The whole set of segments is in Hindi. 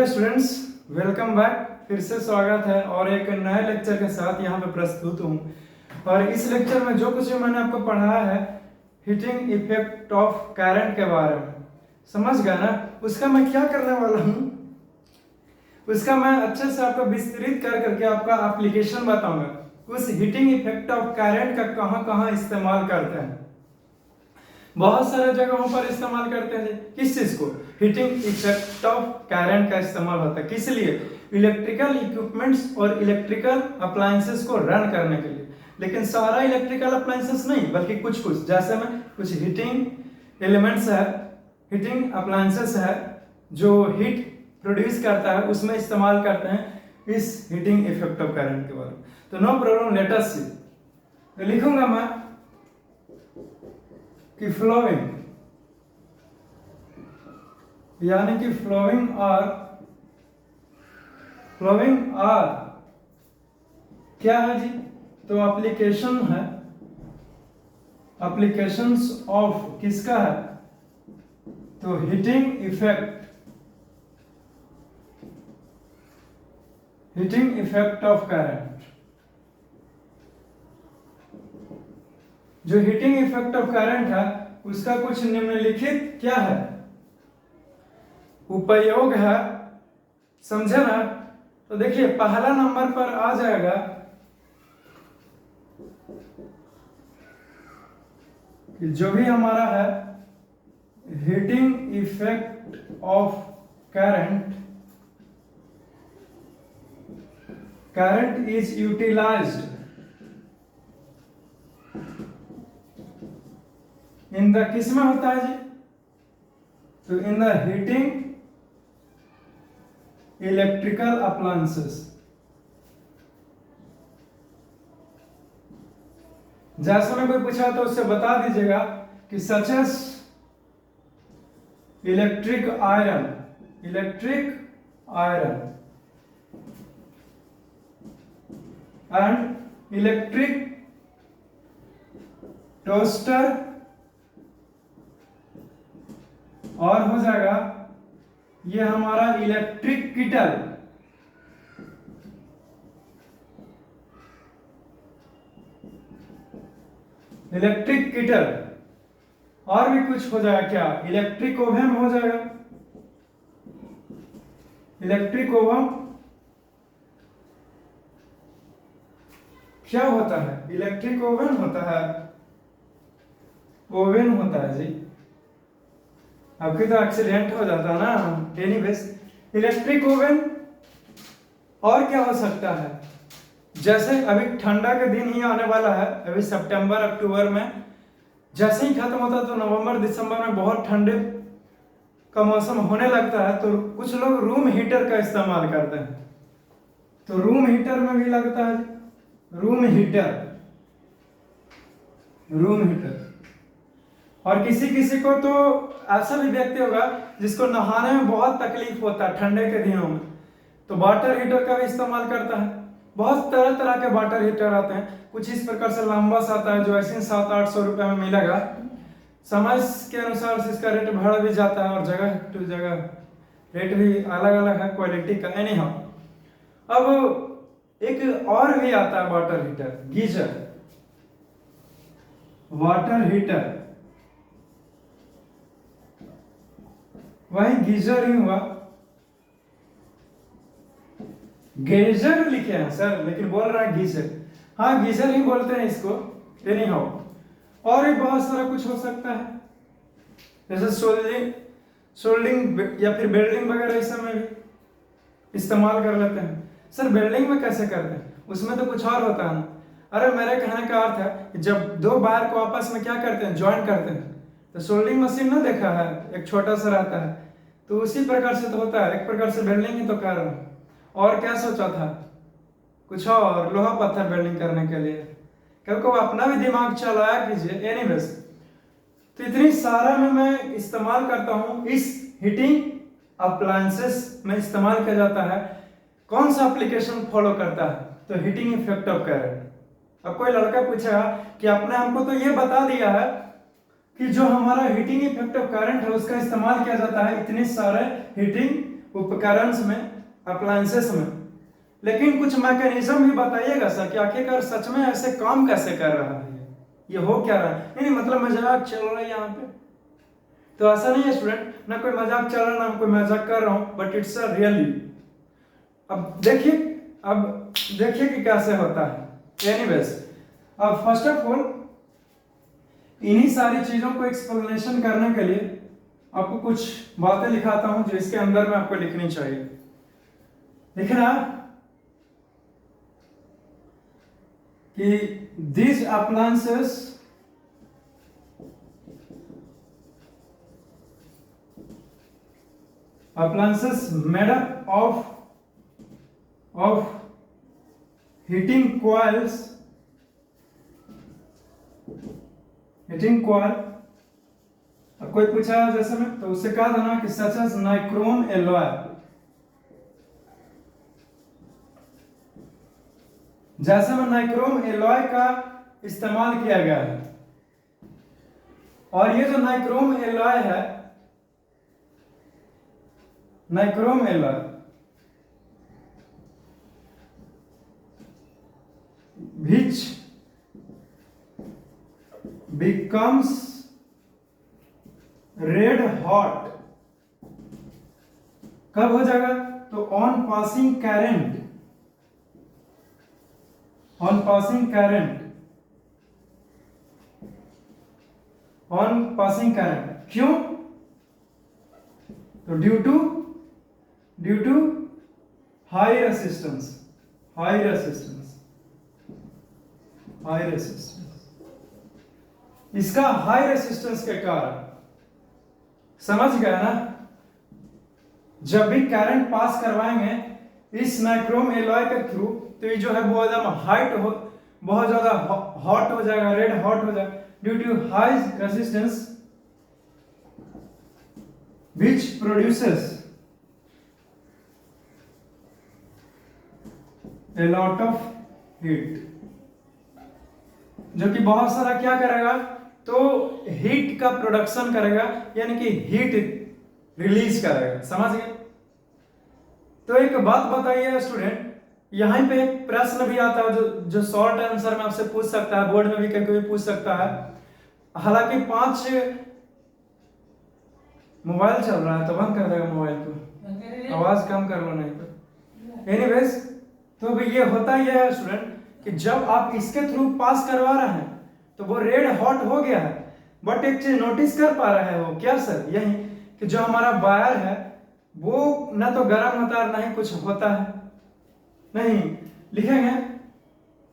Students, welcome back. फिर से स्वागत है और एक नए लेक्चर के साथ यहाँ पे प्रस्तुत हूँ। और इस लेक्चर में जो कुछ मैंने आपको पढ़ाया है हीटिंग इफेक्ट ऑफ करंट के बारे में, समझ गए ना। उसका मैं क्या करने वाला हूँ, उसका मैं अच्छे से आपको विस्तृत कर करके आपका एप्लीकेशन बताऊंगा। उस हीटिंग इफेक्ट ऑफ करंट का कहाँ कहाँ इस्तेमाल करते हैं। बहुत सारे जगहों पर इस्तेमाल करते हैं। किस चीज को? हीटिंग इफेक्ट ऑफ करंट का इस्तेमाल होता है। किस लिए? इलेक्ट्रिकल इक्विपमेंट्स और इलेक्ट्रिकल अप्लायंसेस को रन करने के लिए। लेकिन सारा इलेक्ट्रिकल अप्लायंसेस नहीं, बल्कि कुछ कुछ, जैसे में कुछ हीटिंग एलिमेंट्स है, हीटिंग अप्लायंसेस है जो हीट प्रोड्यूस करता है, उसमें इस्तेमाल करते हैं इस हीटिंग इफेक्ट ऑफ करंट के बारे में। तो नो प्रॉब्लम, लेट अस सी। तो लिखूंगा मैं कि फ्लोइंग, यानी कि फ्लोइंग आर क्या है जी? तो एप्लीकेशन है, एप्लीकेशंस ऑफ किसका है? तो हीटिंग इफेक्ट ऑफ करंट। जो हीटिंग इफेक्ट ऑफ करंट है उसका कुछ निम्नलिखित क्या है? उपयोग है, समझे ना। तो देखिए, पहला नंबर पर आ जाएगा कि जो भी हमारा है heating effect of current is utilised in the, किस में होता है जी? तो in the heating electrical appliances. जैसे में कोई पूछा तो उससे बता दीजिएगा कि such as electric iron and electric toaster, और हो जाएगा ये हमारा इलेक्ट्रिक किटल। और भी कुछ हो जाएगा क्या? इलेक्ट्रिक ओवन हो जाएगा। इलेक्ट्रिक ओवन क्या होता है? इलेक्ट्रिक ओवन होता है, ओवन होता है जी। आपकी तो एक्सीडेंट हो जाता ना। Anyways, electric oven. और क्या हो सकता है? जैसे अभी ठंडा के दिन ही आने वाला है, अभी सितंबर अक्टूबर में जैसे ही खत्म होता है तो नवंबर दिसंबर में बहुत ठंडे का मौसम होने लगता है, तो कुछ लोग रूम हीटर का इस्तेमाल करते हैं। तो रूम हीटर में भी लगता है रूम हीटर। और किसी किसी को तो ऐसा भी व्यक्ति होगा जिसको नहाने में बहुत तकलीफ होता है ठंडे के दिनों में, तो वाटर हीटर का भी इस्तेमाल करता है। बहुत तरह तरह के वाटर हीटर आते हैं। कुछ इस प्रकार से लंबा सा आता है जो ऐसे 700-800 रुपए में मिलेगा। समय के अनुसार से इसका रेट बढ़ भी जाता है और जगह टू जगह रेट भी अलग अलग है क्वालिटी का। एनी हाउ, अब एक और भी आता है water heater, geyser. Water heater वही गीजर ही हुआ। गीजर लिखे हैं सर, लेकिन बोल रहा है गीजर। हाँ, गीजर ही बोलते हैं इसको। एनी हाउ, और भी बहुत सारा कुछ हो सकता है, जैसे सोल्डिंग या फिर बेल्डिंग वगैरह, इस समय भी इस्तेमाल कर लेते हैं। सर बेल्डिंग में कैसे करते हैं? उसमें तो कुछ और होता है ना। अरे मेरे कहने का अर्थ है कि जब दो वायर को आपस में क्या करते हैं, ज्वाइन करते हैं, तो सोल्डिंग मशीन ना देखा है, एक छोटा सा रहता है, तो उसी प्रकार से तो होता है। एक प्रकार से बेल्डिंग ही तो कर रहा हूं। और क्या सोचा था? कुछ और, लोहा पत्थर बेल्डिंग करने के लिए। क्योंकि अपना भी दिमाग चलाया कीजिए। एनीवेज, तो इतनी सारा में मैं इस्तेमाल करता हूं। इस हीटिंग अप्लायंसेस में इस्तेमाल किया जाता है। कौन सा एप्लीकेशन फॉलो करता है? तो हीटिंग इफेक्ट ऑफ करंट। अब कोई लड़का पूछेगा कि आपने हमको तो ये बता दिया है कि जो हमारा हीटिंग इफेक्ट ऑफ करंट है उसका इस्तेमाल किया जाता है इतने सारे हीटिंग उपकरण में, अप्लायंसेस में। लेकिन कुछ मैकेनिज्म भी बताइएगा सर कि आखिरकार सच में ऐसे काम कैसे कर रहा है, ये हो क्या रहा है। नहीं मतलब मजाक चल रहा है यहाँ पे, तो ऐसा नहीं है स्टूडेंट, ना कोई मजाक चल रहा है ना कोई मजाक कर रहा हूँ, बट इट्स अ रियली। अब देखिए कि कैसे होता है। एनीवेज, अब फर्स्ट ऑफ ऑल इन्हीं सारी चीजों को एक्सप्लेनेशन करने के लिए आपको कुछ बातें लिखाता हूं जो इसके अंदर में आपको लिखनी चाहिए। लिखना कि these appliances made up of heating coil, अब कोई पूछा जैसे में तो उससे कहा था ना कि सच एज नाइक्रोम एलॉय, जैसे में नाइक्रोम एलॉय का इस्तेमाल किया गया है। और ये जो नाइक्रोम एलॉय है, nichrome alloy which becomes red hot कब हो जाएगा, तो on passing current, on passing current. क्यों, तो ड्यू टू हाई रेसिस्टेंस, इसका हाई रेसिस्टेंस के कारण, समझ गए ना, जब भी करंट पास करवाएंगे इस नाइक्रोम एलॉय के थ्रू, तो ये जो है बहुत ज्यादा हॉट हो जाएगा, रेड हॉट हो जाएगा, due to high resistance which produces a lot of heat, जो कि बहुत सारा क्या करेगा, तो हीट का प्रोडक्शन करेगा, यानी कि हीट रिलीज करेगा। समझ गए। तो एक बात बताइए स्टूडेंट, यहां पे एक प्रश्न भी आता है जो शॉर्ट आंसर में आपसे पूछ सकता है, बोर्ड में भी कभी भी पूछ सकता है। हालांकि 5 मोबाइल चल रहा है तो बंद कर देगा मोबाइल को, आवाज कम कर लो नहीं तो। एनीवेज, तो भी ये होता ही है स्टूडेंट कि जब आप इसके थ्रू पास करवा रहे हैं तो वो रेड हॉट हो गया है, बट एक चीज नोटिस कर पा रहे हो क्या सर, यही कि जो हमारा वायर है वो ना तो गर्म होता है ना ही कुछ होता है। नहीं, लिखेंगे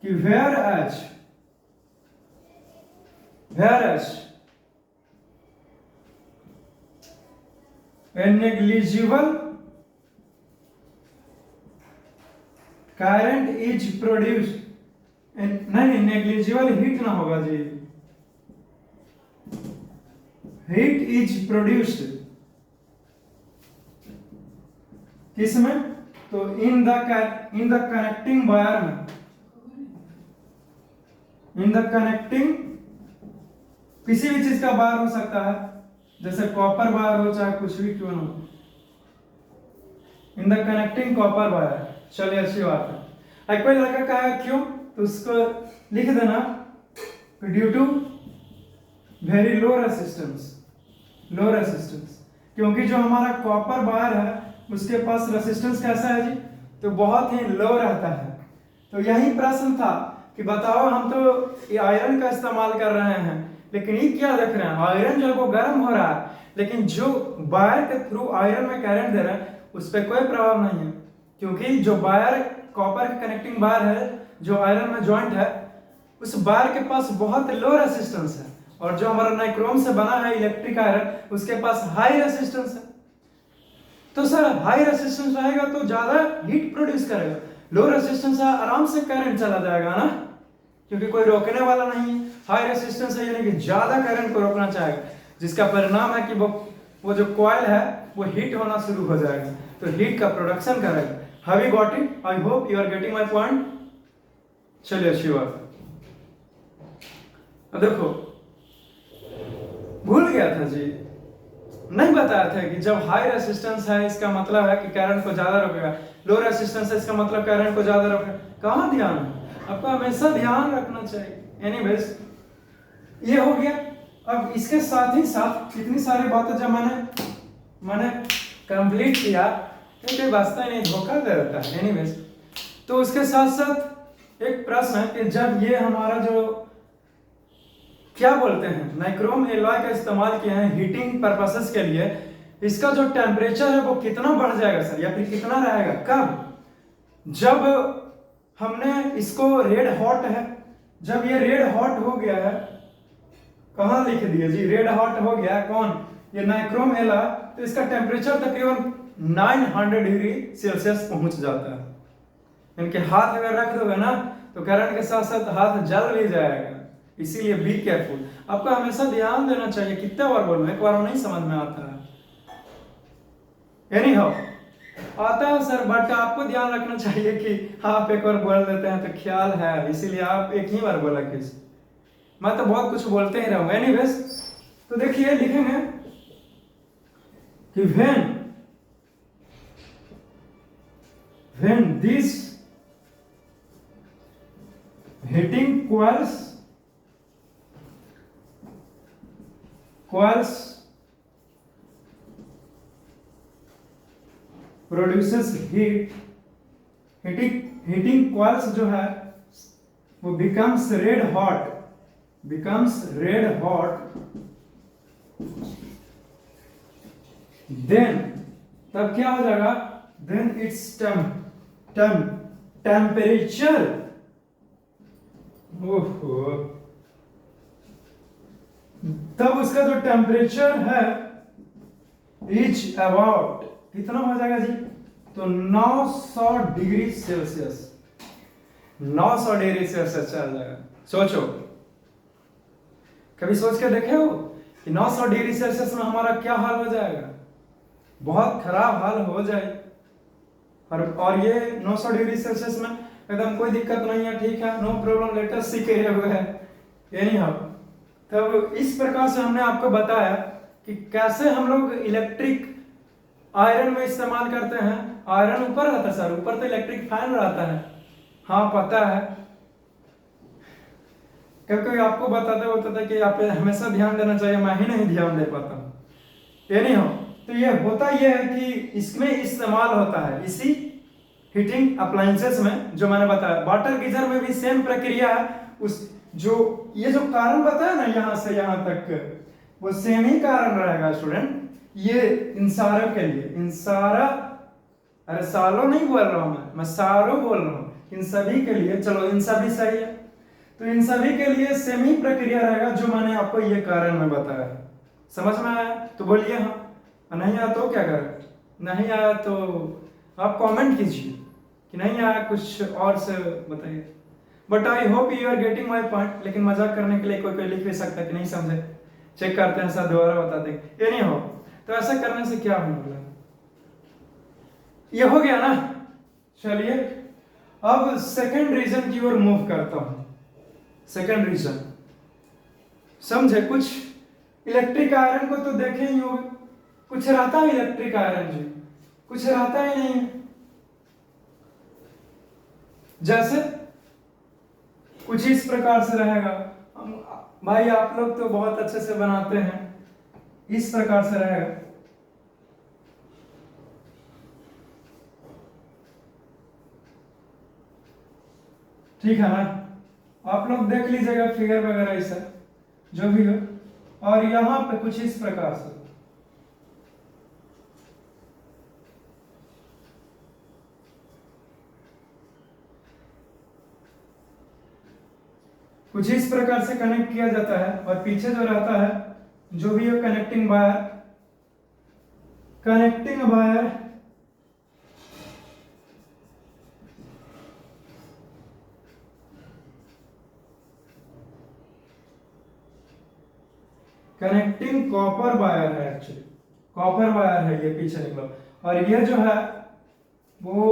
कि whereas a negligible current is produced, नहीं negligible heat ना होगा जी, heat is produced किसमें, तो इन द कनेक्टिंग वायर में, इन द कनेक्टिंग किसी भी चीज का वायर हो सकता है, जैसे कॉपर वायर हो चाहे कुछ भी क्यों ना हो, in the connecting copper wire. चलिए अच्छी बात है। कोई लड़का कहा क्यों, तो उसको लिख देना due to very low resistance, क्योंकि जो हमारा कॉपर वायर है उसके पास रेसिस्टेंस कैसा है जी, तो बहुत ही लो रहता है। तो यही प्रश्न था कि बताओ हम तो ये आयरन का इस्तेमाल कर रहे हैं, लेकिन ये क्या देख रहे हैं, आयरन जो है वो गर्म हो रहा है, लेकिन जो वायर के थ्रू आयरन में करंट दे रहा है उस पर कोई प्रभाव नहीं है, क्योंकि जो वायर कॉपर के कनेक्टिंग वायर है जो आयरन में ज्वाइंट है, उस वायर के पास बहुत लो रेसिस्टेंस है, और जो हमारा नाइक्रोम से बना है इलेक्ट्रिक आयरन उसके पास हाई रेसिस्टेंस है। तो सर हाई रेसिस्टेंस रहेगा तो ज्यादा हीट प्रोड्यूस करेगा, लो रेसिस्टेंस है आराम से करंट चला जाएगा ना, क्योंकि कोई रोकने वाला नहीं है। हाई रेसिस्टेंस है यानी कि ज्यादा करंट को रोकना चाहेगा, जिसका परिणाम है कि वो जो कॉइल है वो हीट होना शुरू हो जाएगा, तो हीट का प्रोडक्शन करेगा। Have you got it? I hope you are getting my point. चलिए अच्छी बात। अब देखो भूल गया था जी, नहीं बताया था कि जब हाई रेसिस्टेंस है इसका मतलब है कि करंट को ज्यादा रोकेगा, लो रेसिस्टेंस है इसका मतलब करंट को ज्यादा रोकेगा। कहाँ ध्यान है? आपको हमेशा ध्यान रखना चाहिए। एनीवेज ये हो गया। अब इसके साथ ही साथ इतनी सारी बातें जब मैंने कंप्लीट किया, क्योंकि वास्तव नहीं धोखा दे देता है। एनीवेज तो उसके साथ साथ एक प्रश्न है कि जब ये हमारा जो क्या बोलते हैं नाइक्रोम एलॉय का इस्तेमाल किया है हीटिंग पर्पसेस के लिए, इसका जो टेम्परेचर है वो कितना बढ़ जाएगा सर, या फिर कितना रहेगा? कब? जब हमने इसको रेड हॉट है, जब ये रेड हॉट हो गया है, कहां लिख दिया जी, रेड हॉट हो गया कौन? ये नाइक्रोम एलॉय, तो इसका टेम्परेचर तकरीबन 900 डिग्री सेल्सियस पहुंच जाता है। इनके हाथ अगर रख दोगे ना तो करंट के साथ साथ हाथ जल भी जाएगा, इसीलिए बी केयरफुल। आपको हमेशा ध्यान देना चाहिए। कितने बार बोलूं, एक बार नहीं समझ में आता है। एनी हाउ आता है सर, बट आपको ध्यान रखना चाहिए कि आप एक बार बोल देते हैं तो ख्याल है, इसीलिए आप एक ही बार बोला किस, मैं तो बहुत कुछ बोलते ही रहूंगा। एनीवेज तो देखिए लिखेंगे कि when this heating coils produces heat, heating coils जो है वो becomes red hot, then तब क्या हो जाएगा? then its temperature, ओहो, तब उसका जो टेम्परेचर है इज अबाउट कितना हो जाएगा जी? तो 900 डिग्री सेल्सियस, 900 डिग्री सेल्सियस चल जाएगा। सोचो, कभी सोच के देखे हो कि 900 डिग्री सेल्सियस में हमारा क्या हाल हो जाएगा? बहुत खराब हाल हो जाए। और ये 900 डिग्री सेल्सियस में एकदम कोई दिक्कत नहीं है, ठीक है, नो प्रॉब्लम, लेट अस सी कहे हुए है। एनी हाउ तब इस प्रकार से हमने आपको बताया कि कैसे हम लोग इलेक्ट्रिक आयरन में इस्तेमाल करते हैं। आयरन ऊपर रहता है सर, ऊपर तो इलेक्ट्रिक फैन रहता है, हाँ पता है, क्योंकि आपको बताते होता था कि आप हमेशा ध्यान देना चाहिए, मैं ही नहीं ध्यान दे पाता हूँ। ये नहीं हो तो ये होता ये है कि इसमें इस्तेमाल होता है इसी हीटिंग अप्लायंसेस में, जो मैंने बताया। वाटर गीजर में भी सेम प्रक्रिया है। उस जो ये जो कारण बताया ना यहाँ से यहाँ तक, वो सेम ही कारण रहेगा स्टूडेंट। ये इन सारों के लिए, इन सारा, अरे सालों नहीं बोल रहा हूं मैं सारों बोल रहा हूं, इन सभी के लिए, चलो इन सभी सही है, तो इन सभी के लिए सेम ही प्रक्रिया रहेगा जो मैंने आपको ये कारण में बताया। समझ में आया तो बोलिए हाँ, नहीं आया तो क्या करें, नहीं आया तो आप कमेंट कीजिए कि नहीं आया, कुछ और से बताइए। But I hope you are getting my point. लेकिन मजाक करने के लिए कोई लिख भी सकता है कि नहीं समझे, चेक करते हैं सर, दोबारा बता देंगे। ये नहीं हो तो ऐसा करने से क्या होने वाला, ये हो गया ना। चलिए अब सेकंड रीजन की ओर मूव करता हूं। सेकंड रीजन समझे, कुछ इलेक्ट्रिक आयरन को तो देखे ही होंगे, कुछ रहता है इलेक्ट्रिक आयरन जी, कुछ रहता ही नहीं है। जैसे कुछ इस प्रकार से रहेगा, भाई आप लोग तो बहुत अच्छे से बनाते हैं, इस प्रकार से रहेगा। ठीक है ना, आप लोग देख लीजिएगा फिगर वगैरह ऐसा जो भी हो। और यहां पे कुछ इस प्रकार से, कुछ इस प्रकार से कनेक्ट किया जाता है। और पीछे जो रहता है जो भी है connecting wire, connecting wire connecting copper wire है, एक्चुअली कॉपर वायर है ये पीछे निकला। और ये जो है वो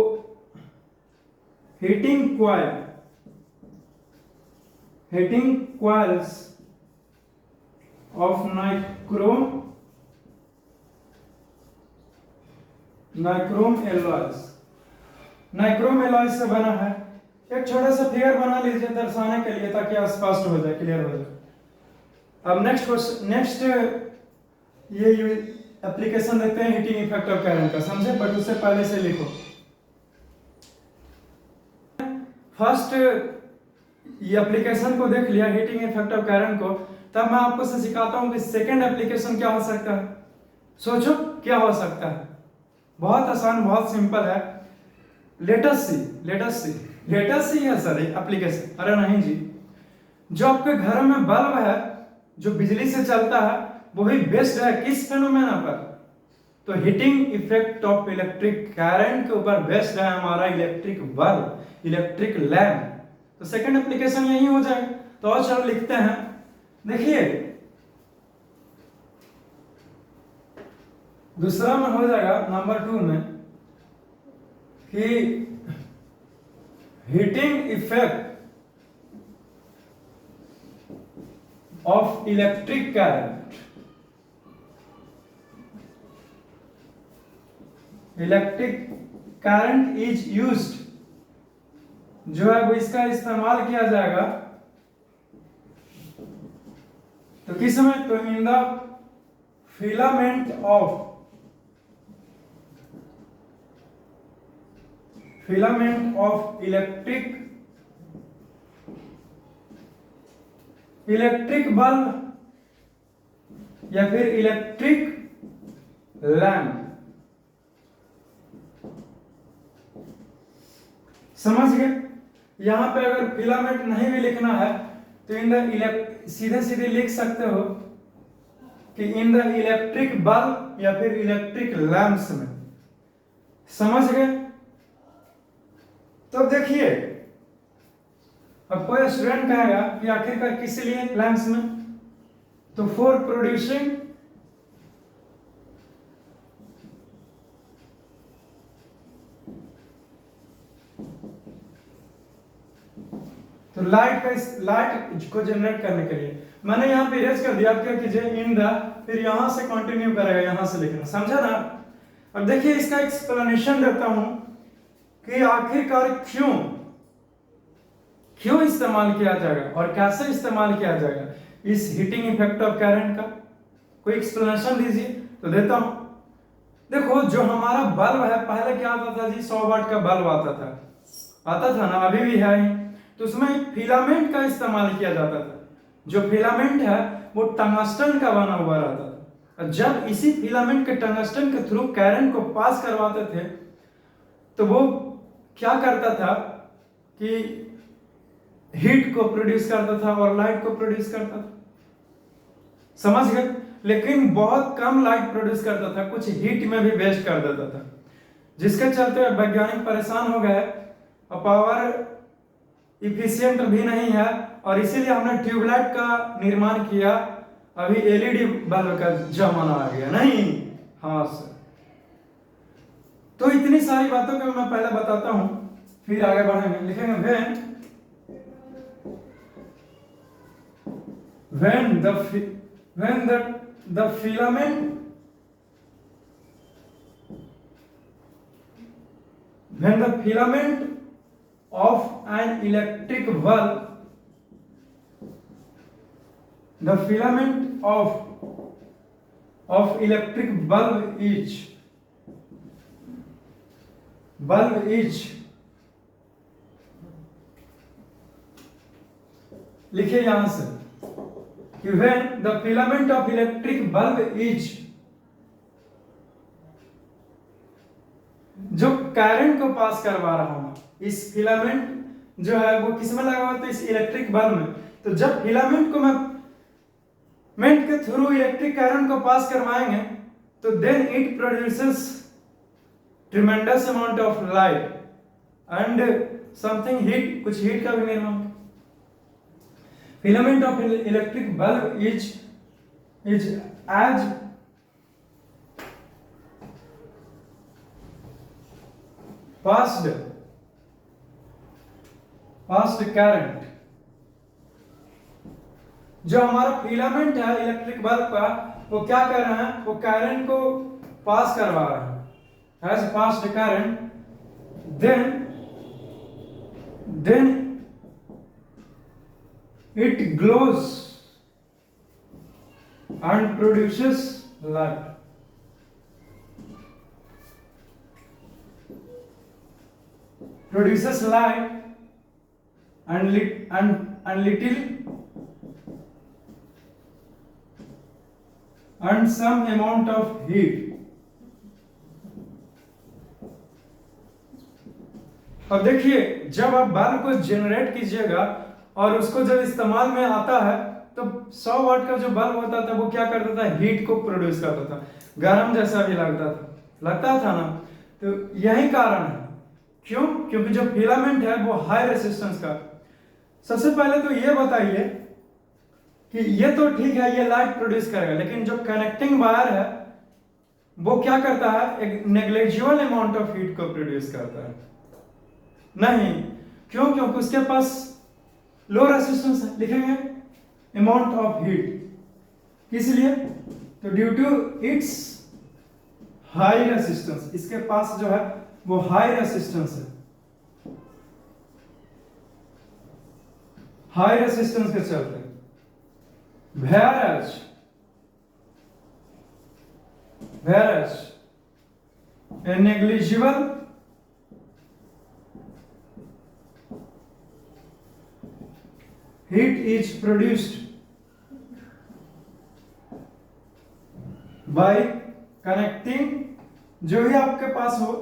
heating coil, heating coils of nichrome nichrome alloys, nichrome alloys से बना है। एक छोटा सा फिगर बना लीजिए दर्शाने के लिए ताकि स्पष्ट हो जाए, क्लियर हो जाए। अब नेक्स्ट ये एप्लीकेशन देखते हैं हीटिंग इफेक्ट ऑफ कैरन का, समझे? बट उससे पहले से लिखो फर्स्ट ये एप्लीकेशन को देख लिया हीटिंग इफेक्ट ऑफ कैरन को, तब मैं आपको से सिखाता हूं कि सेकंड एप्लीकेशन क्या हो सकता है। सोचो क्या हो सकता है। बहुत आसान, बहुत सिंपल है। लेटस सी है सर एप्लीकेशन। अरे नहीं जी, जो आपके घर में बल्ब है जो बिजली से चलता है वही बेस्ट है किस फेनोमेना पर? तो heating effect of electric current के ऊपर बेस्ट है हमारा इलेक्ट्रिक बल्ब, इलेक्ट्रिक लैम्प। तो सेकंड एप्लीकेशन यही हो जाएगा। तो और चलो लिखते हैं, देखिए दूसरा में हो जाएगा नंबर 2 में कि heating effect of electric current, electric current is used, जो है वो इसका इस्तेमाल किया जाएगा। तो किस में? तो in the filament of electric bulb या फिर इलेक्ट्रिक लैम्प। समझ गए? यहां पे अगर फिलामेंट नहीं भी लिखना है तो इन द सीधे लिख सकते हो कि इन द इलेक्ट्रिक बल्ब या फिर इलेक्ट्रिक लैंप्स में। समझ गए? तो देखिए अब कोई स्टूडेंट कहेगा कि आखिरकार किस लिए लैंप्स में? तो फॉर प्रोड्यूसिंग तो लाइट को जनरेट करने के लिए। मैंने यहाँ पे इरेज कर दिया, आप क्या कीजिए इन द, फिर यहां से कंटिन्यू करेगा, यहां से लिखना, समझा ना? अब देखिए इसका एक्सप्लेनेशन देता हूं कि आखिरकार क्यों इस्तेमाल किया जाएगा और कैसे इस्तेमाल किया जाएगा इस हीटिंग इफेक्ट ऑफ करंट का। कोई एक्सप्लेनेशन दीजिए। तो देता हूं। देखो जो हमारा बल्ब है पहले क्या आता था जी? 100 वाट का बल्ब आता था ना, अभी भी है। तो उसमें फिलामेंट का इस्तेमाल किया जाता था। जो फिलामेंट है वो टंगस्टन का बना हुआ रहता था। जब इसी फिलामेंट के टंगस्टन के थ्रू करंट को पास करवाते थे तो वो क्या करता था कि हीट को प्रोड्यूस करता था और लाइट को प्रोड्यूस करता था। समझ गए? लेकिन बहुत कम लाइट प्रोड्यूस करता था, कुछ हीट में भी वेस्ट कर देता था, जिसके चलते वैज्ञानिक परेशान हो गए और पावर इफिशिएंट भी नहीं है, और इसीलिए हमने ट्यूबलाइट का निर्माण किया। अभी एलईडी बल्ब का जमाना आ गया नहीं? हाँ सर। तो इतनी सारी बातों को मैं पहले बताता हूं, फिर आगे बढ़ेंगे। लिखेंगे when the filament of an electric bulb, the filament of electric bulb is लिखिए यहां से कि when the filament of electric bulb is, जो करंट को पास करवा रहा हूं, इस फिलामेंट जो है वो किस में लगा हुआ? तो इस इलेक्ट्रिक बल्ब में। तो जब फिलामेंट को मेंट के थ्रू इलेक्ट्रिक करंट को पास करवाएंगे तो then it produces tremendous amount of light and something heat, कुछ हीट का भी निर्माण। Filament of electric bulb is as passed current. जो हमारा फिलामेंट है इलेक्ट्रिक बल्ब का वो क्या कर रहा है? वो करंट को पास करवा रहा है। has passed current, then it glows and produces light. Produces light and little and some amount of heat. अब देखिए, जब आप बल्ब को जनरेट कीजिएगा और उसको जब इस्तेमाल में आता है तो 100 वाट का जो बल्ब होता था वो क्या करता था, हीट को प्रोड्यूस करता था, गर्म जैसा भी लगता था ना। तो यही कारण है, क्यों? क्योंकि जो फिलामेंट है वो हाई रेजिस्टेंस का। सबसे पहले तो ये बताइए कि ये तो ठीक है, ये लाइट प्रोड्यूस करेगा, लेकिन जो कनेक्टिंग वायर है वो क्या करता है, एक नेग्लिजिबल अमाउंट ऑफ हीट को प्रोड्यूस करता है। नहीं, क्यों? क्योंकि उसके पास लो रेजिस्टेंस है, लिखेंगे अमाउंट ऑफ हीट। इसलिए तो due to its high resistance, इसके पास जो है वो हाई रेजिस्टेंस है, हाई रेजिस्टेंस के चलते whereas a negligible heat is produced by connecting, जो भी आपके पास हो,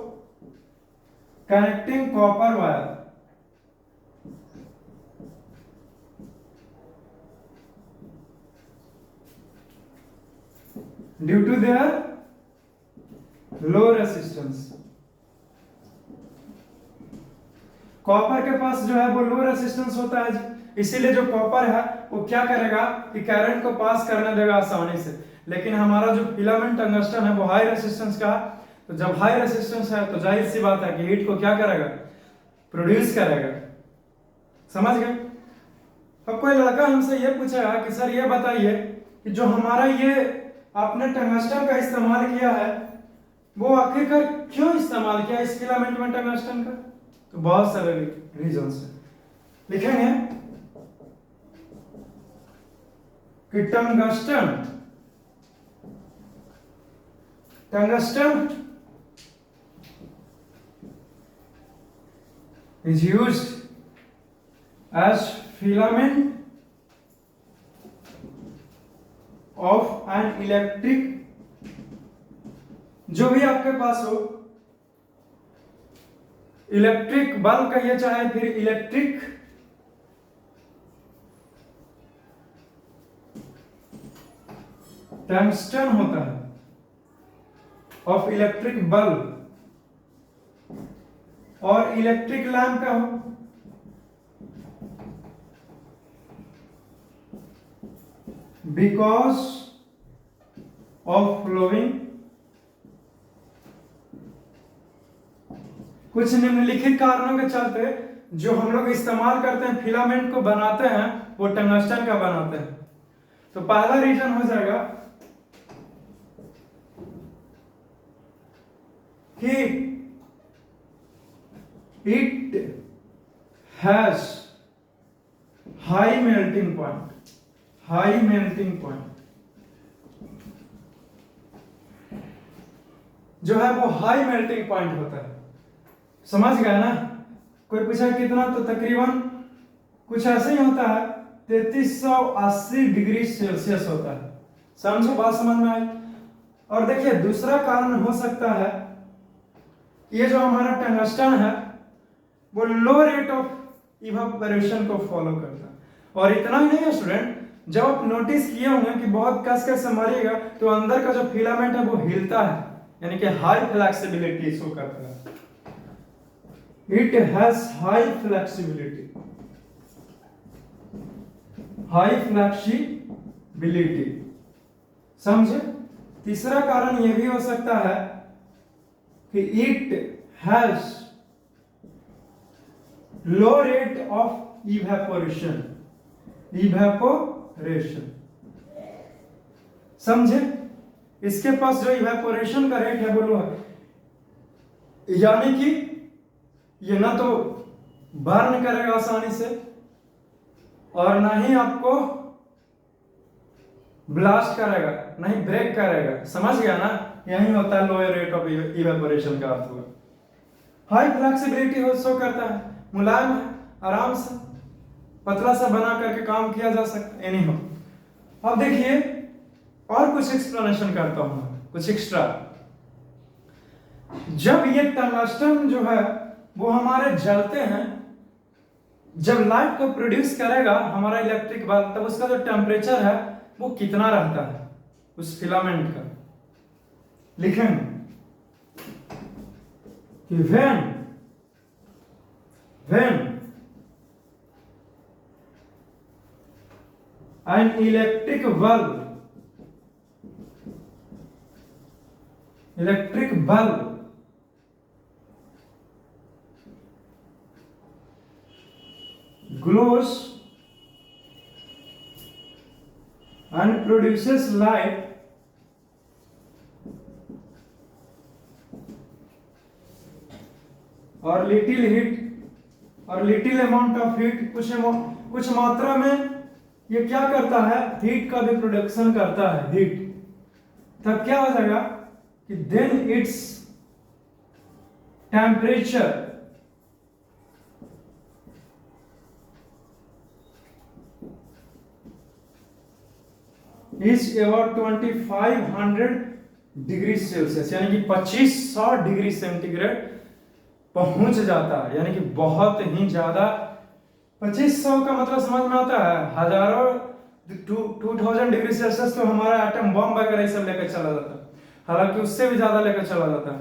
connecting copper wire, due to their low resistance। Copper के पास जो है वो लो रेजिस्टेंस होता है, इसीलिए जो कॉपर है वो क्या करेगा कि करंट को पास करने देगा आसानी से। लेकिन हमारा जो फिलामेंट टंगस्टन है वो हाई रेजिस्टेंस का, तो जब हाई रेजिस्टेंस है तो जाहिर सी बात है कि हीट को क्या करेगा, प्रोड्यूस करेगा। समझ गए? अब कोई लड़का हमसे ये पूछेगा कि सर ये बताइए कि जो हमारा ये आपने टंगस्टन का इस्तेमाल किया है वो आखिरकार क्यों इस्तेमाल किया इस फिलामेंट में टंगस्टन का? तो बहुत सारे रीजंस है, लिखेंगे कि tungsten is used as filament of an electric, जो भी आपके पास हो, इलेक्ट्रिक बल्ब कहिए चाहे फिर इलेक्ट्रिक टंगस्टन होता है, ऑफ इलेक्ट्रिक बल्ब और इलेक्ट्रिक लैंप का हो, बिकॉज ऑफ फ्लोइंग, कुछ निम्नलिखित कारणों के चलते जो हम लोग इस्तेमाल करते हैं फिलामेंट को बनाते हैं वो टंगस्टन का बनाते हैं। तो पहला रीजन हो जाएगा कि it has high melting point, high melting point जो है वो हाई मेल्टिंग पॉइंट होता है। समझ गया ना? कोई पूछा कितना, तो तकरीबन कुछ ऐसे ही होता है, 3380 डिग्री सेल्सियस होता है। समझो, बात समझ में आई? और देखिए दूसरा कारण हो सकता है, ये जो हमारा टंगस्टन है वो लो रेट ऑफ इवेपोरेशन को फॉलो करता है। और इतना ही नहीं है स्टूडेंट, जब आप नोटिस किए होंगे कि बहुत कस कस से मारिएगा तो अंदर का जो फिलामेंट है वो हिलता है, यानी कि हाई फ्लेक्सिबिलिटी शो करता है। It has high flexibility, high flexibility. समझे? तीसरा कारण यह भी हो सकता है कि it has low rate of evaporation, evaporation. समझे? इसके पास जो इवेपोरेशन का रेट है वो लो है। यानी कि ये ना तो बर्न करेगा आसानी से और ना ही आपको ब्लास्ट करेगा, ना ही ब्रेक करेगा। समझ गया ना? यही होता है लोअर रेट ऑफ इवेपोरेशन का अर्थ हुआ। हाई फ्लेक्सिबिलिटी हो शो करता है, मुलायम है, आराम से पतला सा बना करके काम किया जा सकता है। एनी हो, अब देखिए और कुछ एक्सप्लेनेशन करता हूं, कुछ एक्स्ट्रा। जब ये टंगस्टन जो है वो हमारे जलते हैं, जब लाइट को प्रोड्यूस करेगा हमारा इलेक्ट्रिक बल्ब, तब उसका जो टेम्परेचर है वो कितना रहता है उस फिलामेंट का। लिखेंगे कि when an electric bulb glows and produces light, और लिटिल अमाउंट ऑफ हीट, कुछ मात्रा में ये क्या करता है, हीट का भी प्रोडक्शन करता है, हीट। तब क्या हो जाएगा कि then its temperature is about 2500 degree Celsius, यानी कि 2500 डिग्री सेंटीग्रेड पहुंच जाता है। यानी कि बहुत ही ज्यादा, 2500 का मतलब समझ में आता है, हजारों 2000 डिग्री सेल्सियस तो हमारा एटम बम वगैरह सब लेकर चला जाता है, हालांकि उससे भी ज्यादा लेकर चला जाता है।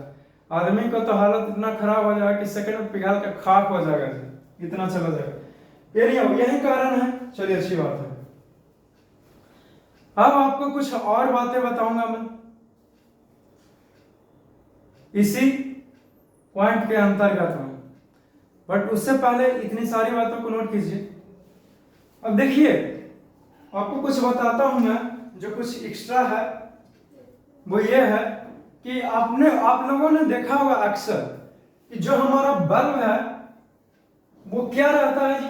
आदमी का तो हालत इतना खराब हो जाएगा कि सेकंड में पिघल के खाक हो जाएगा, इतना चला जाएगा। यही कारण है। चलिए अच्छी बात है। अब आपको कुछ और बातें बताऊंगा मैं इसी पॉइंट के अंतर्गत में, बट उससे पहले इतनी सारी बातों को नोट कीजिए। अब देखिए आपको कुछ बताता हूं मैं, जो कुछ एक्स्ट्रा है वो ये है कि आप लोगों ने देखा होगा अक्सर कि जो हमारा बल्ब है वो क्या रहता है जी,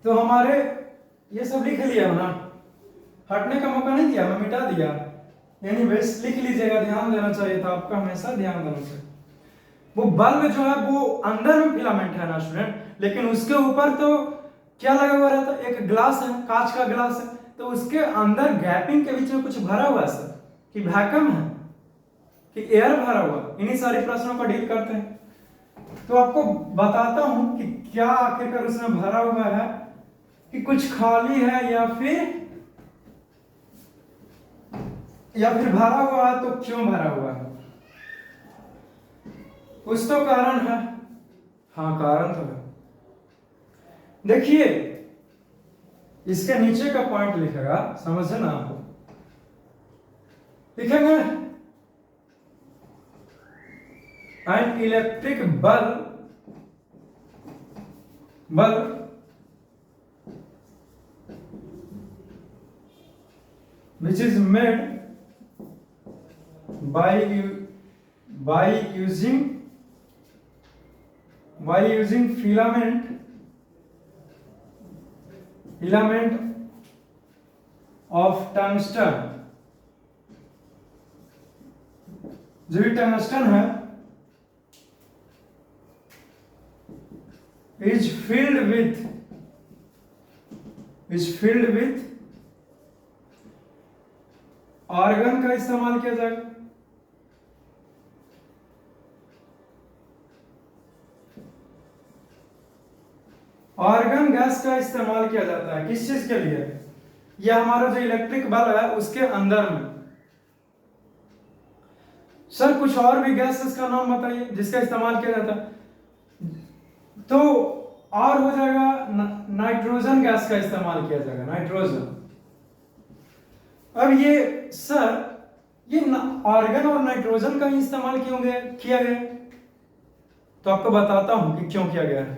तो हमारे ये सब लिख लिया ना, हटने का मौका नहीं दिया, मैं मिटा दिया। यानी बस लिख लीजिएगा, ध्यान देना चाहिए था आपका, हमेशा ध्यान देना चाहिए। वो बल्ब जो है वो अंदर में फिलामेंट है ना स्टूडेंट, लेकिन उसके ऊपर तो क्या लगा हुआ रहता है, एक ग्लास है, कांच का ग्लास है, तो उसके अंदर गैपिंग के बीच में कुछ भरा हुआ है सर, कि वैक्यूम है कि एयर भरा हुआ। इन्हीं सारे प्रश्नों को डील करते हैं। तो आपको बताता हूं कि क्या आखिरकार उसमें भरा हुआ है, कि कुछ खाली है या फिर भरा हुआ है, तो क्यों भरा हुआ है, कुछ तो कारण है। हाँ कारण तो है। देखिए इसके नीचे का पॉइंट लिखेगा, समझे ना आपको, लिखेंगे an electric bulb which is made by using filament of tungsten। जो भी टंगस्टन है is filled with आर्गन का इस्तेमाल किया जाएगा। आर्गन गैस का इस्तेमाल किया जाता है किस चीज के लिए, यह हमारा जो इलेक्ट्रिक बल्ब है उसके अंदर में। सर कुछ और भी गैसेस का नाम बताइए जिसका इस्तेमाल किया जाता है, तो और हो जाएगा नाइट्रोजन गैस का इस्तेमाल किया जाएगा, नाइट्रोजन। अब ये सर ये आर्गन और नाइट्रोजन का ही इस्तेमाल किया गया, तो आपको बताता हूं कि क्यों किया गया है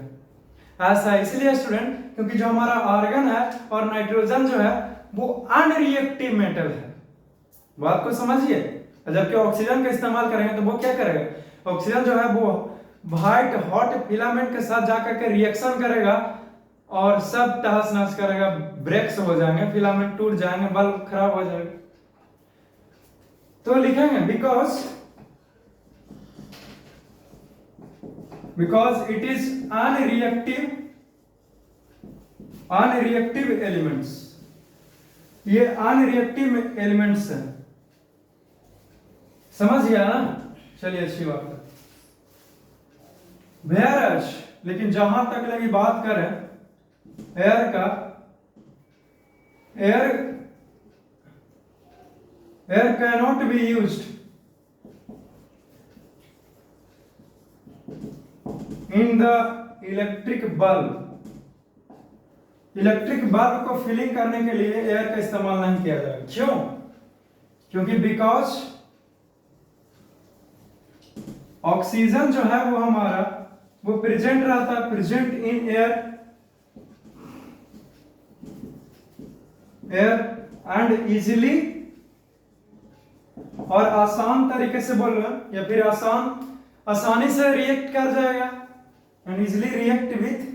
ऐसा। इसलिए स्टूडेंट क्योंकि जो हमारा आर्गन है और नाइट्रोजन जो है वो अनरिएक्टिव मेटल है, बात को समझिए। जबकि ऑक्सीजन का इस्तेमाल करेंगे तो वो क्या करेगा, ऑक्सीजन जो है वो व्हाइट हॉट फिलामेंट के साथ जाकर के रिएक्शन करेगा और सब तहस नहस करेगा, ब्रेक्स हो जाएंगे, फिलामेंट टूट जाएंगे, बल्ब खराब हो जाएगा। तो लिखेंगे because it is unreactive elements. ये अनरिएक्टिव एलिमेंट्स है, समझ गया ना? चलिए अच्छी बात है। Whereas, लेकिन जहां तक लगी बात करें एयर का, air cannot be used in the electric bulb. Electric bulb को फिलिंग करने के लिए एयर का इस्तेमाल नहीं किया जाएगा। क्यों? क्योंकि बिकॉज ऑक्सीजन जो है वो हमारा वो प्रेजेंट रहता है, present in air and easily, और आसान तरीके से बोल रहे हैं या फिर आसानी से रिएक्ट कर जाएगा, and easily react with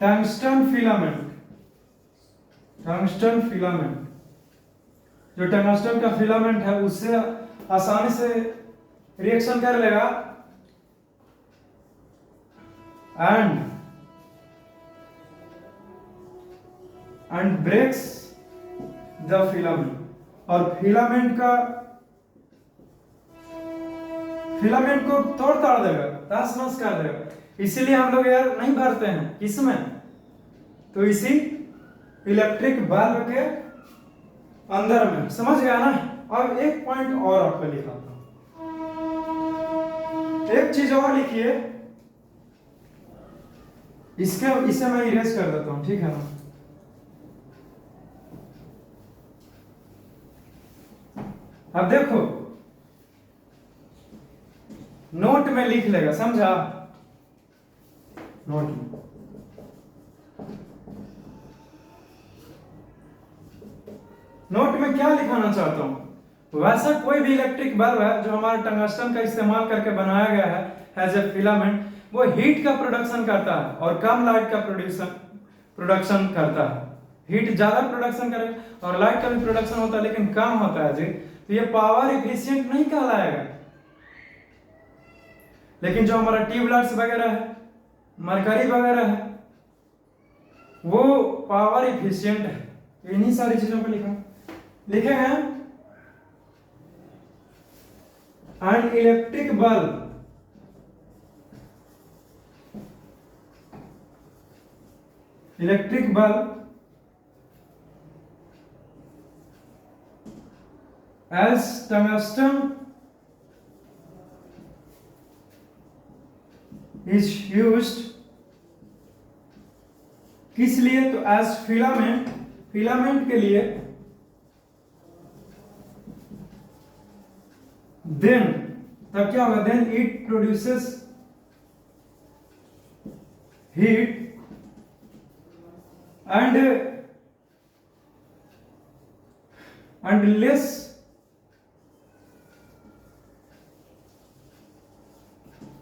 tungsten filament. जो टंगस्टन का फिलामेंट है उससे आसानी से रिएक्शन कर लेगा एंड ब्रेक्स द फिलामेंट, और फिलामेंट को तोड़ ताड़ देगा, तहस नहस कर देगा। इसीलिए हम लोग एयर नहीं भरते हैं, किसमें? तो इसी इलेक्ट्रिक बल्ब के अंदर में। समझ गया ना? अब एक पॉइंट और आपको लिखाता हूं, एक चीज और लिखिए, इसे मैं इरेज कर देता हूं, ठीक है ना? अब देखो, नोट में लिख लेगा, समझा? नोट में क्या लिखाना चाहता हूं? वैसा कोई भी इलेक्ट्रिक बल्ब है जो हमारा टंगस्टन का इस्तेमाल करके बनाया गया है एज ए फिलामेंट, वो हीट का प्रोडक्शन करता है और कम लाइट का प्रोडक्शन करता है। हीट ज्यादा प्रोडक्शन करेगा और लाइट का भी प्रोडक्शन होता है लेकिन कम होता है जी, तो ये पावर इफिशिएंट नहीं कहलाएगा। लेकिन जो हमारा ट्यूबलाइट्स वगैरह है, मरकरी वगैरह है, वो पावर इफिशिएंट है। इन्हीं सारी चीजों को लिखे हैं। An electric bulb as tungsten is used, किस लिए? तो as फिलामेंट के लिए। देन तब क्या होगा? Then it produces heat and less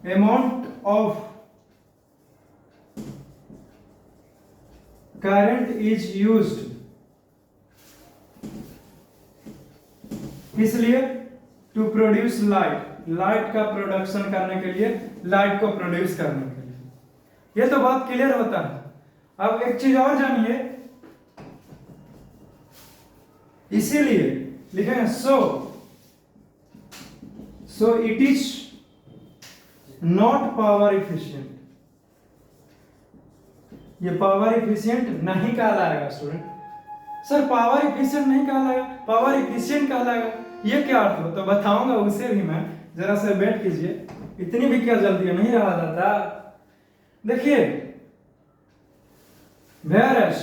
amount of current is used, इसलिए टू प्रोड्यूस लाइट का प्रोडक्शन करने के लिए, लाइट को प्रोड्यूस करने के लिए। ये तो बात क्लियर होता है। अब एक चीज और जानिए, इसीलिए लिखेंगे so it is not power efficient. ये पावर इफिशिएंट नहीं कहलाएगा स्टूडेंट। सर पावर इफिशिएंट नहीं कहलाएगा, पावर इफिशिएंट कहलाएगा, ये क्या अर्थ हो? तो बताऊंगा उसे भी मैं, जरा से वेट कीजिए, इतनी भी क्या जल्दी नहीं रहा दादा। देखिए, whereas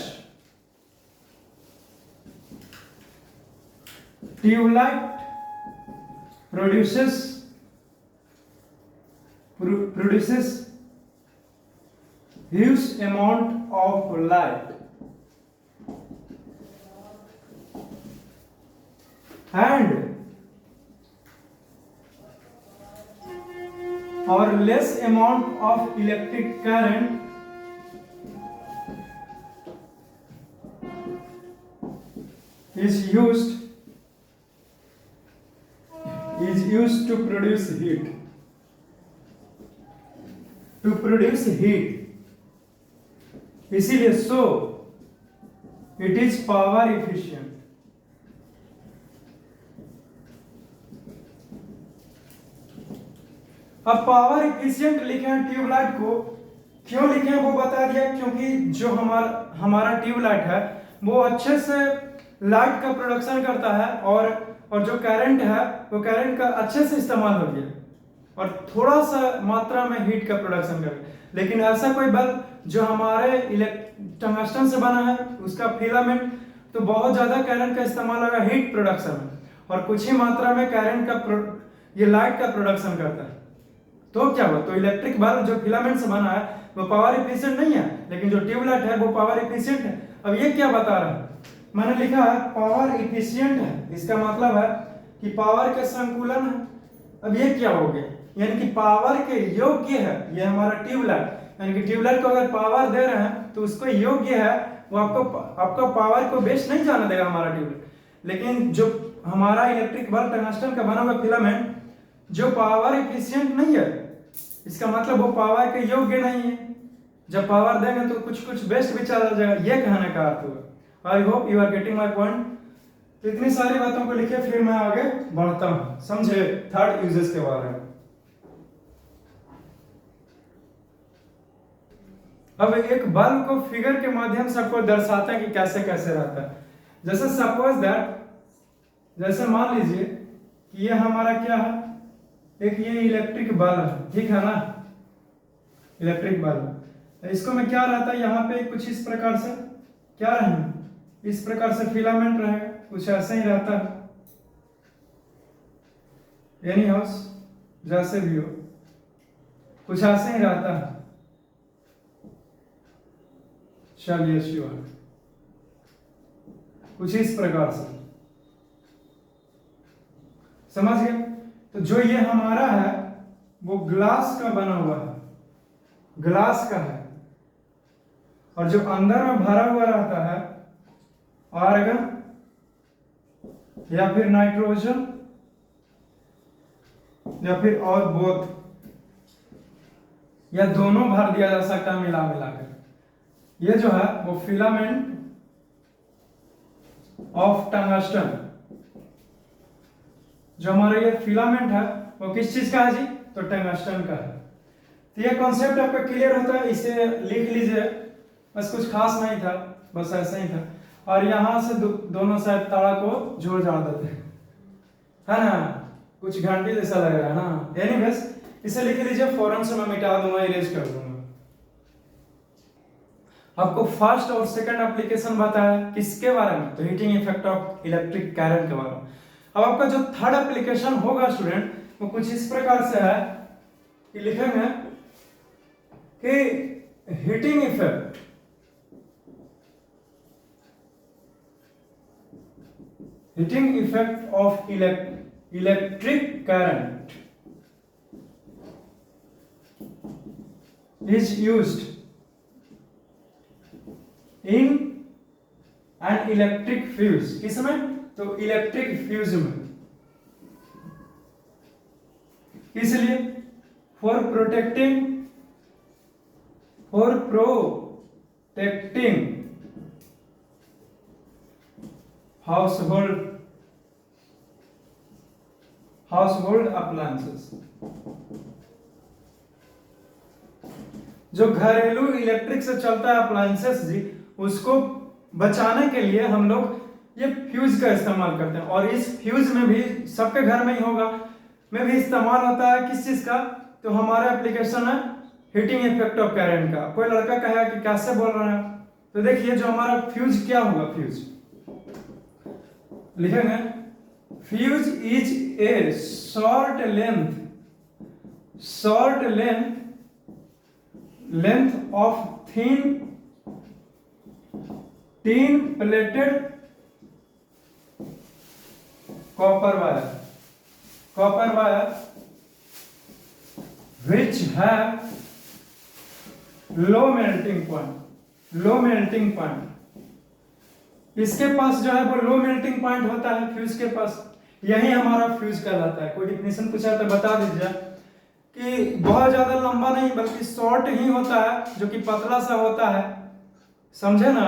tubelight produces huge amount of light, and or less amount of electric current is used to produce heat. इसीलिए so it is power efficient. अब पावर इफिशियंट लिखे हैं ट्यूबलाइट को, क्यों लिखे हैं वो बता दिया, क्योंकि जो हमारा ट्यूबलाइट है वो अच्छे से लाइट का प्रोडक्शन करता है और जो करंट है वो करंट का अच्छे से इस्तेमाल हो गया और थोड़ा सा मात्रा में हीट का प्रोडक्शन करे। लेकिन ऐसा कोई बल्ब जो हमारे टंगस्टन से बना है उसका फिलामेंट तो बहुत ज्यादा करंट का इस्तेमाल होगा हीट प्रोडक्शन में और कुछ ही मात्रा में करंट का ये लाइट का प्रोडक्शन करता है। तो क्या हुआ, तो इलेक्ट्रिक बल्ब जो फिलामेंट से बना है वो पावर इफिशिएंट नहीं है, लेकिन जो ट्यूबलाइट है वो पावर इफिशिएंट है। अब ये क्या बता रहा है, मैंने लिखा है पावर इफिशिएंट है, इसका मतलब है कि पावर के संकुलन है। अब ये क्या हो गया, यानी कि पावर के योग्य है ये हमारा ट्यूबलाइट, यानी कि ट्यूबलाइट को अगर पावर दे रहे हैं तो उसको योग्य है, वो आपका पावर को वेस्ट नहीं जाने देगा हमारा ट्यूबलाइट। लेकिन जो हमारा इलेक्ट्रिक बल्ब टंगस्टन का बना हुआ फिलामेंट जो पावर इफिशिएंट नहीं है, इसका मतलब वो पावर के योग्य नहीं है। जब पावर देंगे तो कुछ वेस्ट भी चला जाएगा, ये कहने का अर्थ हुआ। I hope you are getting my point. तो इतनी सारी बातों को लिखे, फिर मैं आगे बढ़ता हूं, समझे थर्ड यूजेस के बारे में। अब एक बल्ब को फिगर के माध्यम से आपको दर्शाते हैं कि कैसे कैसे रहता है। जैसे सपोज दैट, जैसे मान लीजिए कि ये हमारा क्या है, एक ये इलेक्ट्रिक बल्ब है, ठीक है ना, इलेक्ट्रिक बल्ब। इसको में क्या रहता है, यहाँ पे कुछ इस प्रकार से क्या रहेगा, इस प्रकार से फिलामेंट रहेगा, कुछ ऐसे ही रहता है, एनी हाउस जैसे भी हो कुछ ऐसे ही रहता है। चलिए श्योर, कुछ इस प्रकार से समझ गए। तो जो ये हमारा है वो ग्लास का बना हुआ है, ग्लास का है, और जो अंदर में भरा हुआ रहता है आर्गन या फिर नाइट्रोजन या फिर और बोथ या दोनों भर दिया जा सकता है मिला मिलाकर। ये जो है वो फिलामेंट ऑफ टंगस्टन, जो हमारा ये फिलामेंट है वो किस चीज का है जी, तो टंगस्टन का है। तो ये कॉन्सेप्ट आपका क्लियर होता है, इसे लिख लीजिए, बस कुछ खास नहीं था, बस ऐसा ही था। और यहां से दोनों साइड तारा को जोड़ जाड़ देते हैं, है ना, कुछ घंटे जैसा लग रहा है ना। एनीवेज इसे लिख लीजिए, फौरन से मैं मिटा दूंगा, इरेज कर दूंगा। आपको फर्स्ट और सेकंड एप्लीकेशन बताया किसके बारे में, तो heating effect of electric current के बारे में। अब आपका जो थर्ड एप्लीकेशन होगा स्टूडेंट वो कुछ इस प्रकार से है कि लिखेंगे कि heating effect of electric current is used in an electric fuse. किसमें, तो इलेक्ट्रिक फ्यूज में। इसलिए फॉर प्रोटेक्टिंग हाउसहोल्ड अप्लायंसेस, जो घरेलू इलेक्ट्रिक से चलता है अप्लायंसेस जी, उसको बचाने के लिए हम लोग ये फ्यूज का इस्तेमाल करते हैं। और इस फ्यूज में भी सबके घर में ही होगा, में भी इस्तेमाल होता है किस चीज का, तो हमारा एप्लीकेशन है हीटिंग इफेक्ट ऑफ करंट का। कोई लड़का कहेगा कि कैसे बोल रहे हैं, तो देखिए जो हमारा फ्यूज क्या होगा, फ्यूज लिखेंगे, fuse is a short length of tin plated copper wire, copper wire which have low melting point, low melting point. इसके पास जो है वो लो मेल्टिंग पॉइंट होता है फ्यूज के पास, यही हमारा फ्यूज कहलाता है। कोई डिफिनेशन पूछा तो बता दीजिए कि बहुत ज्यादा लंबा नहीं बल्कि शॉर्ट ही होता है, जो कि पतला सा होता है, समझे ना।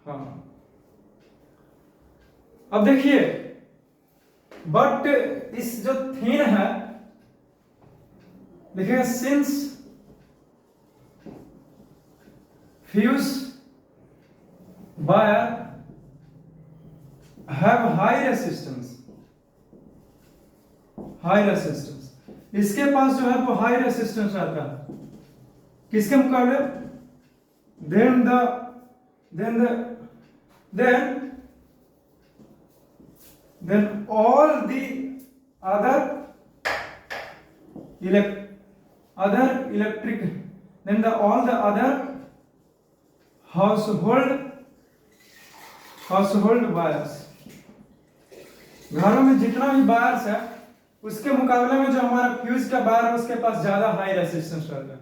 हाँ, अब देखिए, बट इस जो थिन है, देखिए, since fuse wire have high resistance, high resistance, इसके पास जो है वो हाई रेसिस्टेंस आता है किसके मुकाबले, then all the other electric, then all the other household wires, घरों में जितना भी वायर्स है उसके मुकाबले में जो हमारा फ्यूज का वायर है उसके पास ज्यादा हाई रेसिस्टेंस रहता है।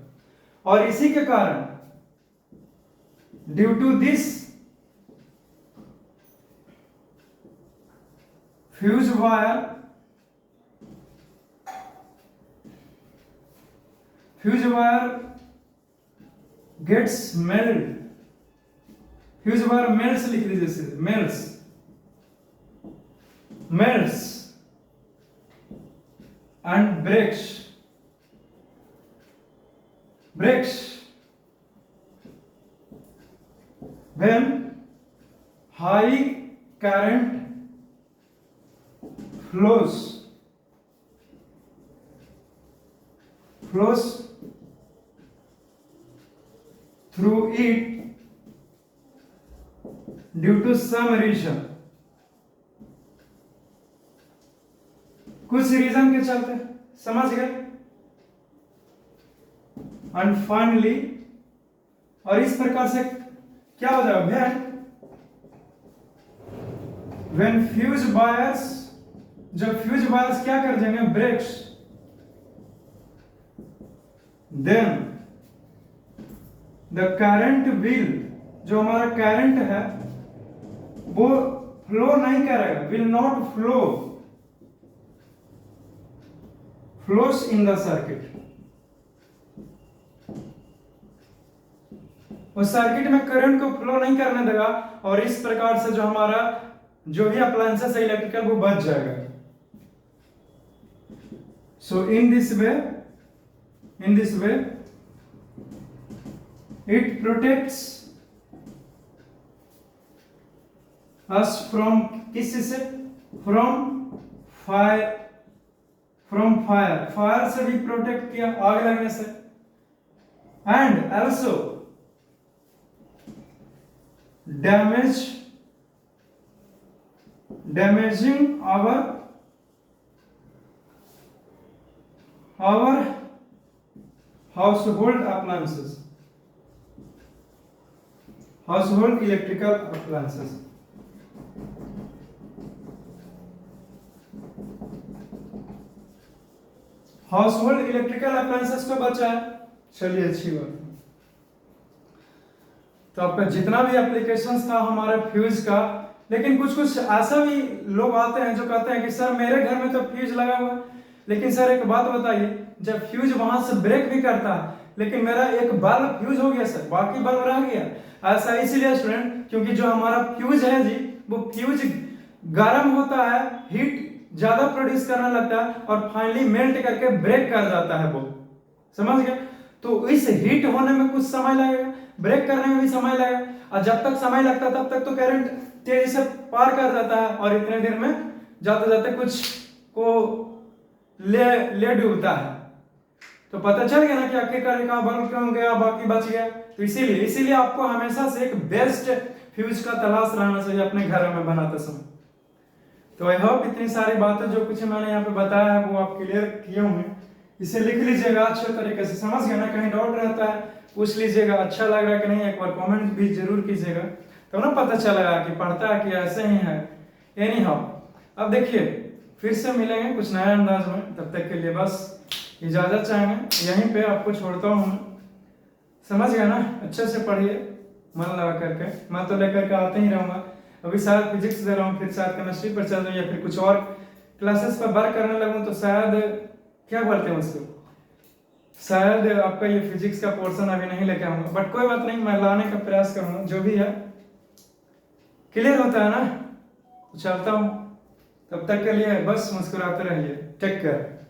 और इसी के कारण due to this fuse wire gets melt, fuse wire melts लिख लीजिए, melts and breaks when high current flows through it due to some reason, कुछ रीजन के चलते, समझ गए। एंड फाइनली, और इस प्रकार से क्या हो जाएगा, व्हेन फ्यूज वायर्स, जब फ्यूज वायर्स क्या कर देंगे, breaks, then the current will, जो हमारा करंट है वो फ्लो नहीं करेगा, will not flows in the circuit, उस सर्किट में करंट को फ्लो नहीं करने देगा, और इस प्रकार से जो हमारा जो भी अप्लायंसेस है इलेक्ट्रिकल वो बच जाएगा। So in this way it protects us from, किस से, फायर से भी प्रोटेक्ट किया, आग लगने से, and also damaging our household appliances, household electrical appliances. Household electrical appliances को बचा है, चलिए अच्छी बात है। तो आपका जितना भी एप्लीकेशंस था हमारे फ्यूज का, लेकिन कुछ ऐसा भी लोग आते हैं जो कहते हैं कि सर मेरे घर में तो फ्यूज लगा हुआ है, लेकिन सर एक बात बताइए, जब फ्यूज वहां से ब्रेक भी करता है लेकिन मेरा एक बल्ब फ्यूज हो गया सर, बाकी बल्ब रह गया, ऐसा इसलिए स्टूडेंट क्योंकि जो हमारा फ्यूज है जी, वो फ्यूज गर्म होता है, हीट ज्यादा प्रोड्यूस करने लगता है और फाइनली मेल्ट करके ब्रेक कर जाता है, वो समझ गए। तो इस हीट होने में कुछ समय लगेगा, ब्रेक करने में भी समय लगेगा, और जब तक समय लगता है तब तक तो करंट तेजी से पार कर जाता है, और इतने देर में जाते जाते कुछ को ले डूबता है। तो पता चल गया ना कि आखिरकार एक बल्ब क्यों गया, बाकी बच गया। तो इसीलिए आपको हमेशा से एक बेस्ट फ्यूज का तलाश रहना चाहिए अपने घर में बनाते समय। तो आई होप इतनी सारी बातें जो कुछ मैंने यहाँ पे बताया है वो आप क्लियर किए होंगे। इसे लिख लीजिएगा अच्छे तरीके से, समझ गए ना, कहीं डाउट रहता है पूछ लीजिएगा, अच्छा लग रहा है कि नहीं एक बार कमेंट भी जरूर कीजिएगा, तो ना पता चलेगा कि पढ़ता है कि ऐसे ही है। एनी हाउ, अब देखिए फिर से मिलेंगे कुछ नया अंदाज में, तब तक के लिए बस इजाज़त चाहेंगे, यहीं पे आपको छोड़ता हूँ मैं। समझ गया ना? अच्छे से पढ़िए मन लगा करके, मैं तो लेकर के आते ही रहूँगा। अभी शायद फिजिक्स दे रहा हूँ, फिर शायद केमिस्ट्री पर चल रही है, फिर कुछ और क्लासेस पर वर्क करने लगूँ तो शायद क्या बोलते हैं उसको, शायद आपका ये फिजिक्स का पोर्शन अभी नहीं लेके आऊँगा, बट कोई बात नहीं, मैं लाने का प्रयास करूँगा। जो भी है क्लियर होता है ना? तो चलता हूँ, तब तक के लिए बस मुस्कुराते रहिए। Take care.